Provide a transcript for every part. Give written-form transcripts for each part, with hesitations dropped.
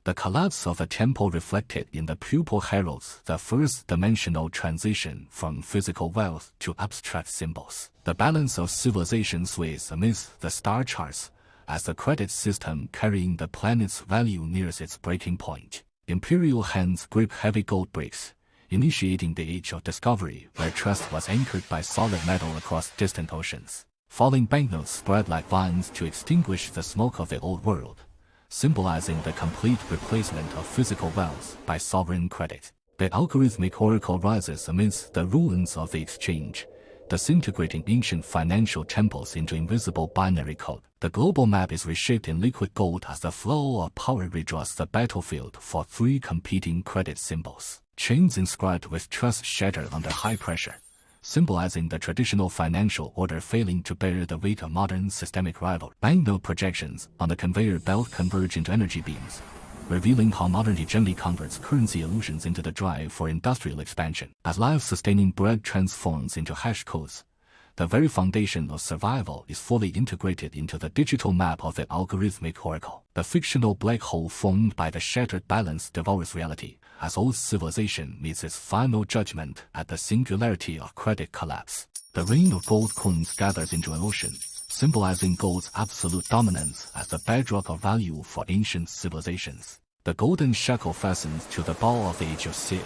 The collapse of a temple reflected in the pupil heralds the first-dimensional transition from physical wealth to abstract symbols. The balance of civilization sways amidst the star charts as the credit system carrying the planet's value nears its breaking point. Imperial hands grip heavy gold bricks, initiating the age of discovery where trust was anchored by solid metal across distant oceans. Falling banknotes spread like vines to extinguish the smoke of the old world, symbolizing the complete replacement of physical wealth by sovereign credit. The algorithmic oracle rises amidst the ruins of the exchange, disintegrating ancient financial temples into invisible binary code. The global map is reshaped in liquid gold as the flow of power redraws the battlefield for three competing credit symbols. Chains inscribed with trust shatter under high pressure, symbolizing the traditional financial order failing to bear the weight of modern systemic rivalry. Banknote projections on the conveyor belt converge into energy beams, revealing how modern hegemony converts currency illusions into the drive for industrial expansion. As life-sustaining bread transforms into hash codes, the very foundation of survival is fully integrated into the digital map of the algorithmic oracle. The fictional black hole formed by the shattered balance devours reality, as old civilization meets its final judgment at the singularity of credit collapse. The rain of gold coins gathers into an ocean, symbolizing gold's absolute dominance as the bedrock of value for ancient civilizations. The golden shekel fastens to the bow of the Age of Sail,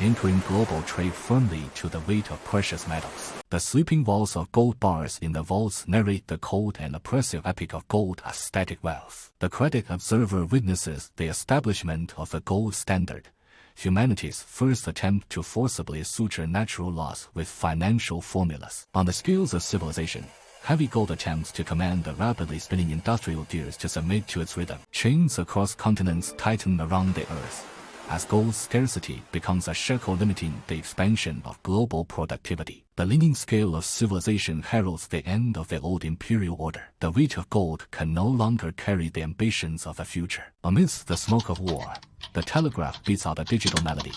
anchoring global trade firmly to the weight of precious metals. The sleeping walls of gold bars in the vaults narrate the cold and oppressive epic of gold as static wealth. The credit observer witnesses the establishment of the gold standard, humanity's first attempt to forcibly suture natural laws with financial formulas. On the scales of civilization, heavy gold attempts to command the rapidly spinning industrial gears to submit to its rhythm. Chains across continents tighten around the earth, as gold's scarcity becomes a shackle limiting the expansion of global productivity. The leaning scale of civilization heralds the end of the old imperial order. The weight of gold can no longer carry the ambitions of the future. Amidst the smoke of war, the telegraph beats out a digital melody.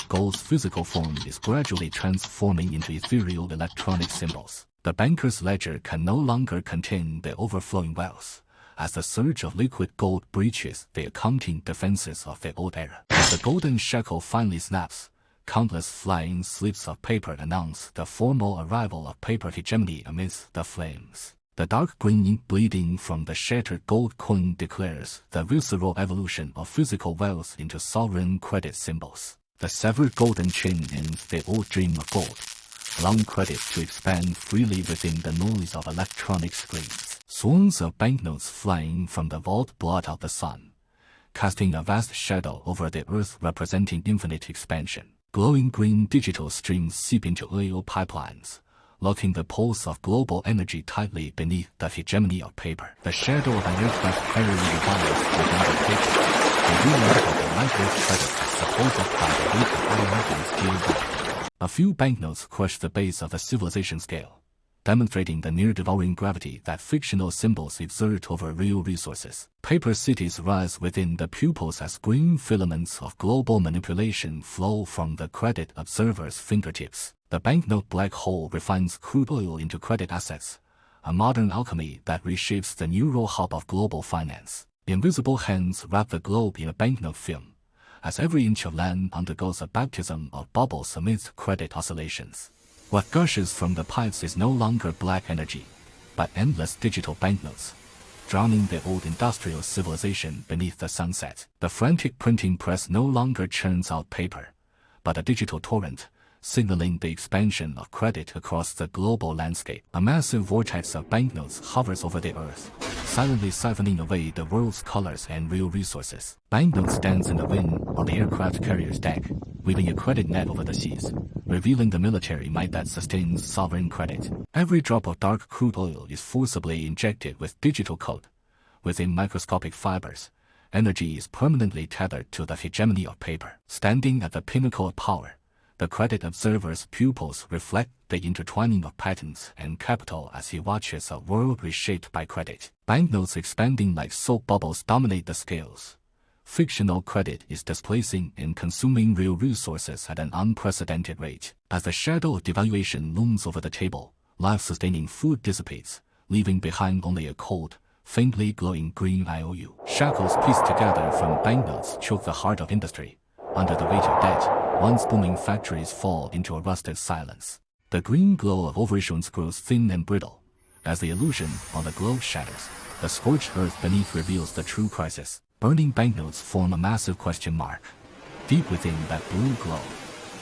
Gold's physical form is gradually transforming into ethereal electronic symbols. The banker's ledger can no longer contain the overflowing wealth, as the surge of liquid gold breaches the accounting defenses of the old era. As the golden shekel finally snaps, countless flying slips of paper announce the formal arrival of paper hegemony amidst the flames. The dark green ink bleeding from the shattered gold coin declares the visceral evolution of physical wealth into sovereign credit symbols. The severed golden chain ends the old dream of gold, allowing credit to expand freely within the noise of electronic screens. Swarms of banknotes flying from the vault blot out the sun, casting a vast shadow over the earth representing infinite expansion. Glowing green digital streams seep into oil pipelines, locking the pulse of global energy tightly beneath the hegemony of paper. The shadow of an aircraft carrier revives within the paper, revealing that the lightweight credit is supported by the weight of iron and steel bond. A few banknotes crush the base of the civilization scale, demonstrating the near-devouring gravity that fictional symbols exert over real resources. Paper cities rise within the pupils as green filaments of global manipulation flow from the credit observer's fingertips. The banknote black hole refines crude oil into credit assets, a modern alchemy that reshapes the neural hub of global finance. Invisible hands wrap the globe in a banknote film, as every inch of land undergoes a baptism of bubbles amidst credit oscillations. What gushes from the pipes is no longer black energy, but endless digital banknotes, drowning the old industrial civilization beneath the sunset. The frantic printing press no longer churns out paper, but a digital torrent, signaling the expansion of credit across the global landscape. A massive vortex of banknotes hovers over the earth, silently siphoning away the world's colors and real resources. Banknotes dance in the wind on the aircraft carrier's deck, weaving a credit net over the seas, revealing the military might that sustains sovereign credit. Every drop of dark crude oil is forcibly injected with digital code. Within microscopic fibers, energy is permanently tethered to the hegemony of paper. Standing at the pinnacle of power, the credit observer's pupils reflect the intertwining of patents and capital as he watches a world reshaped by credit. Banknotes expanding like soap bubbles dominate the scales. Fictional credit is displacing and consuming real resources at an unprecedented rate. As the shadow of devaluation looms over the table, life-sustaining food dissipates, leaving behind only a cold, faintly glowing green IOU. Shackles pieced together from banknotes choke the heart of industry. Under the weight of debt, once booming factories fall into a rusted silence. The green glow of overissuance grows thin and brittle. As the illusion on the globe shatters, the scorched earth beneath reveals the true crisis. Burning banknotes form a massive question mark. Deep within that blue glow,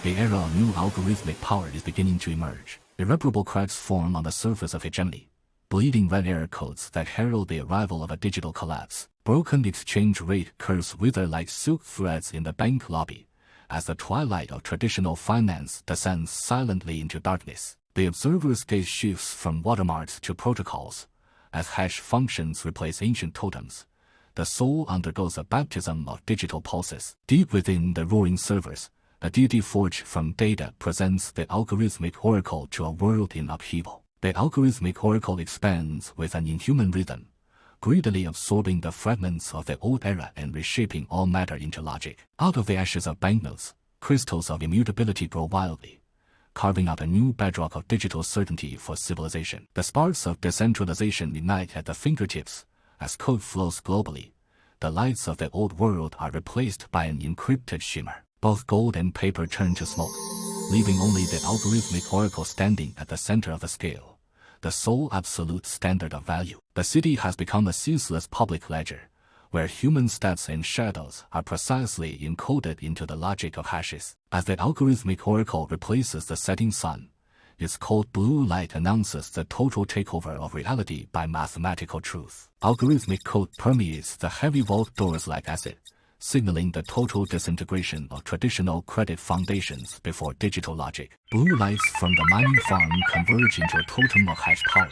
the era of new algorithmic power is beginning to emerge. Irreparable cracks form on the surface of hegemony, bleeding red error codes that herald the arrival of a digital collapse. Broken exchange rate curves wither like silk threads in the bank lobby, as the twilight of traditional finance descends silently into darkness. The observer's gaze shifts from watermarks to protocols. As hash functions replace ancient totems, the soul undergoes a baptism of digital pulses. Deep within the roaring servers, a deity forged from data presents the algorithmic oracle to a world in upheaval. The algorithmic oracle expands with an inhuman rhythm, greedily absorbing the fragments of the old era and reshaping all matter into logic. Out of the ashes of banknotes, crystals of immutability grow wildly, carving out a new bedrock of digital certainty for civilization. The sparks of decentralization ignite at the fingertips. As code flows globally, the lights of the old world are replaced by an encrypted shimmer. Both gold and paper turn to smoke, leaving only the algorithmic oracle standing at the center of the scale, the sole absolute standard of value. The city has become a ceaseless public ledger, where human stats and shadows are precisely encoded into the logic of hashes. As the algorithmic oracle replaces the setting sun, its cold blue light announces the total takeover of reality by mathematical truth. Algorithmic code permeates the heavy vault doors like acid, signaling the total disintegration of traditional credit foundations before digital logic. Blue lights from the mining farm converge into a totem of hash power,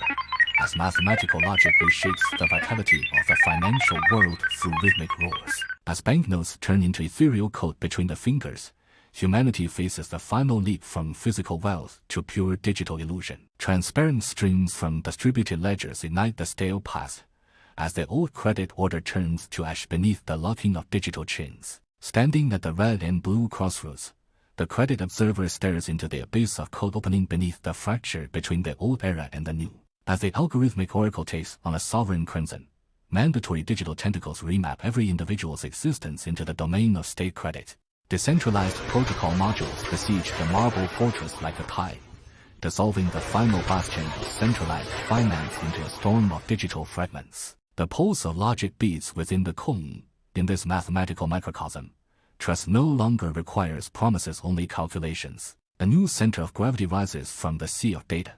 as mathematical logic reshapes the vitality of the financial world through rhythmic roars. As banknotes turn into ethereal code between the fingers, humanity faces the final leap from physical wealth to pure digital illusion. Transparent streams from distributed ledgers ignite the stale past, as the old credit order turns to ash beneath the locking of digital chains. Standing at the red and blue crossroads, the credit observer stares into the abyss of code opening beneath the fracture between the old era and the new. As the algorithmic oracle takes on a sovereign crimson, mandatory digital tentacles remap every individual's existence into the domain of state credit. Decentralized protocol modules besiege the marble fortress like a tide, dissolving the final bastion of centralized finance into a storm of digital fragments. The pulse of logic beats within the coin. In this mathematical microcosm, trust no longer requires promises-only calculations. A new center of gravity rises from the sea of data.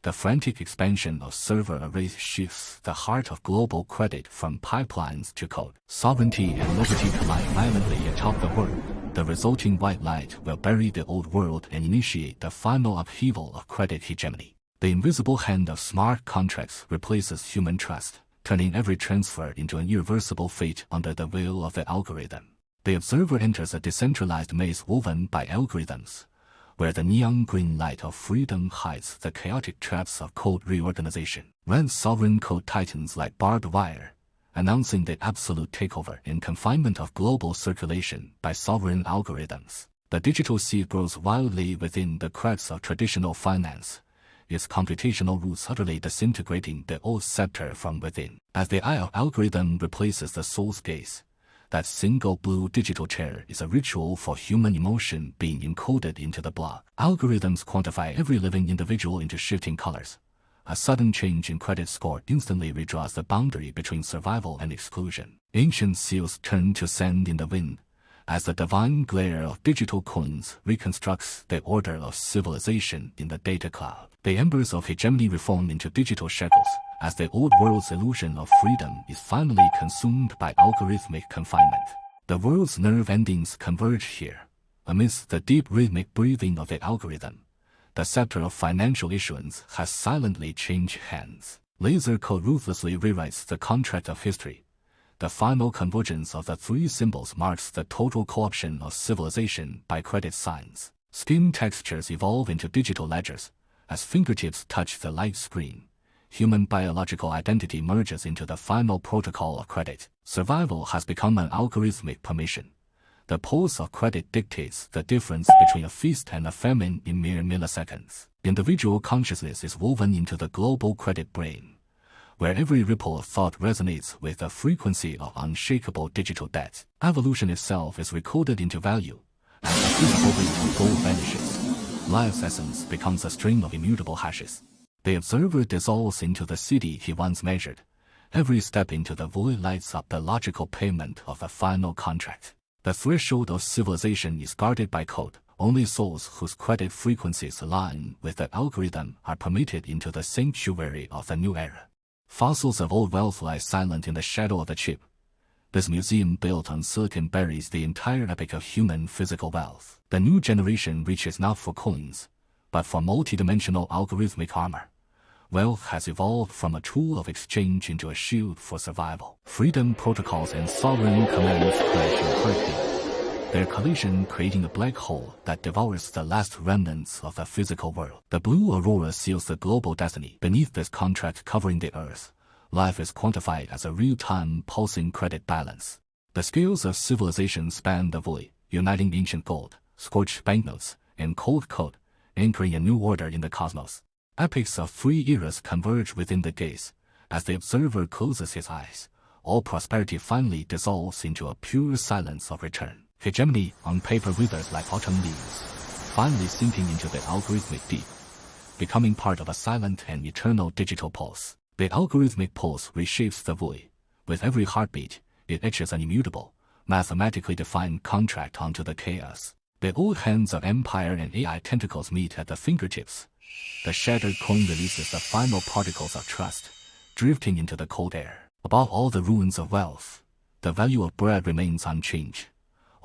The frantic expansion of server arrays shifts the heart of global credit from pipelines to code. Sovereignty and liberty collide violently atop the world. The resulting white light will bury the old world and initiate the final upheaval of credit hegemony. The invisible hand of smart contracts replaces human trust, turning every transfer into an irreversible fate under the will of the algorithm. The observer enters a decentralized maze woven by algorithms, where the neon green light of freedom hides the chaotic traps of code reorganization. Red sovereign code tightens like barbed wire, announcing the absolute takeover and confinement of global circulation by sovereign algorithms. The digital sea grows wildly within the cracks of traditional finance, its computational roots utterly disintegrating the old scepter from within. As the eye of algorithm replaces the soul's gaze, that single blue digital chair is a ritual for human emotion being encoded into the block. Algorithms quantify every living individual into shifting colors. A sudden change in credit score instantly redraws the boundary between survival and exclusion. Ancient seals turn to sand in the wind, as the divine glare of digital coins reconstructs the order of civilization in the data cloud. The embers of hegemony reform into digital shackles, as the old world's illusion of freedom is finally consumed by algorithmic confinement. The world's nerve endings converge here. Amidst the deep rhythmic breathing of the algorithm, the scepter of financial issuance has silently changed hands. Laser code ruthlessly rewrites the contract of history. The final convergence of the three symbols marks the total co-option of civilization by credit signs. Skin textures evolve into digital ledgers. As fingertips touch the light screen, human biological identity merges into the final protocol of credit. Survival has become an algorithmic permission. The pulse of credit dictates the difference between a feast and a famine in mere milliseconds. Individual consciousness is woven into the global credit brain, where every ripple of thought resonates with the frequency of unshakable digital debt. Evolution itself is recoded into value. As the physical weight of gold vanishes, life's essence becomes a string of immutable hashes. The observer dissolves into the city he once measured. Every step into the void lights up the logical payment of the final contract. The threshold of civilization is guarded by code. Only souls whose credit frequencies align with the algorithm are permitted into the sanctuary of the new era. Fossils of old wealth lie silent in the shadow of the chip. This museum built on silicon buries the entire epic of human physical wealth. The new generation reaches not for coins, but for multidimensional algorithmic armor. Wealth has evolved from a tool of exchange into a shield for survival. Freedom protocols and sovereign commands crash in heartbeat, their collision creating a black hole that devours the last remnants of the physical world. The blue aurora seals the global destiny. Beneath this contract covering the earth, life is quantified as a real-time pulsing credit balance. The scales of civilization span the void, uniting ancient gold, scorched banknotes, and cold code, anchoring a new order in the cosmos. Epics of three eras converge within the gaze. As the observer closes his eyes, all prosperity finally dissolves into a pure silence of return. Hegemony on paper withers like autumn leaves, finally sinking into the algorithmic deep, becoming part of a silent and eternal digital pulse. The algorithmic pulse reshapes the void. With every heartbeat, it etches an immutable, mathematically defined contract onto the chaos. The old hands of empire and AI tentacles meet at the fingertips. The shattered coin releases the final particles of trust, drifting into the cold air. Above all the ruins of wealth, the value of bread remains unchanged.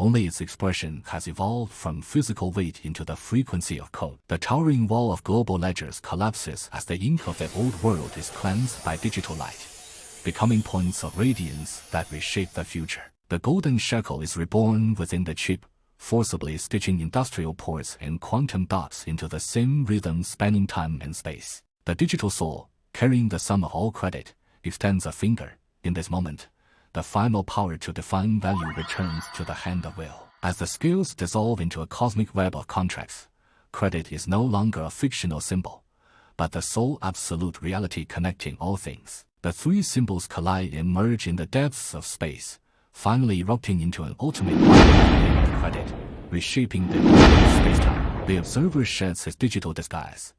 Only its expression has evolved from physical weight into the frequency of code. The towering wall of global ledgers collapses as the ink of the old world is cleansed by digital light, becoming points of radiance that reshape the future. The golden shekel is reborn within the chip, forcibly stitching industrial ports and quantum dots into the same rhythm spanning time and space. The digital soul, carrying the sum of all credit, extends a finger. In this moment, the final power to define value returns to the hand of will. As the scales dissolve into a cosmic web of contracts, credit is no longer a fictional symbol, but the sole absolute reality connecting all things. The three symbols collide and merge in the depths of space, finally erupting into an ultimate credit, reshaping the space-time. The observer sheds his digital disguise.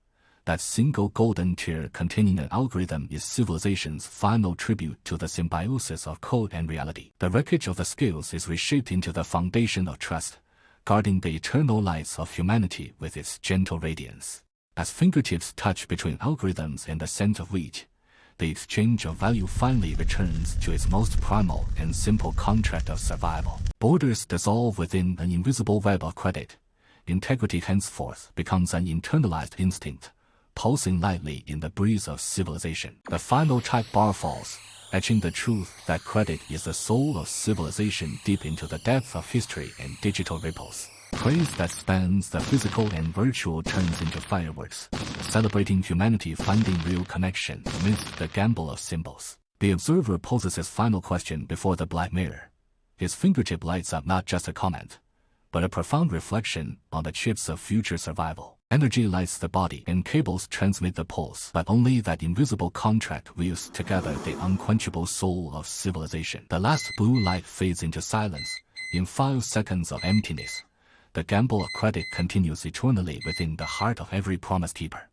That single golden tear containing an algorithm is civilization's final tribute to the symbiosis of code and reality. The wreckage of the scales is reshaped into the foundation of trust, guarding the eternal lights of humanity with its gentle radiance. As fingertips touch between algorithms and the scent of wheat, the exchange of value finally returns to its most primal and simple contract of survival. Borders dissolve within an invisible web of credit. Integrity henceforth becomes an internalized instinct, pulsing lightly in the breeze of civilization. The final type bar falls, etching the truth that credit is the soul of civilization deep into the depth of history and digital ripples. Praise that spans the physical and virtual turns into fireworks, celebrating humanity finding real connection amidst the gamble of symbols. The observer poses his final question before the black mirror. His fingertip lights up not just a comment, but a profound reflection on the chips of future survival. Energy lights the body and cables transmit the pulse, but only that invisible contract weaves together the unquenchable soul of civilization. The last blue light fades into silence. In 5 seconds of emptiness, the gamble of credit continues eternally within the heart of every promise keeper.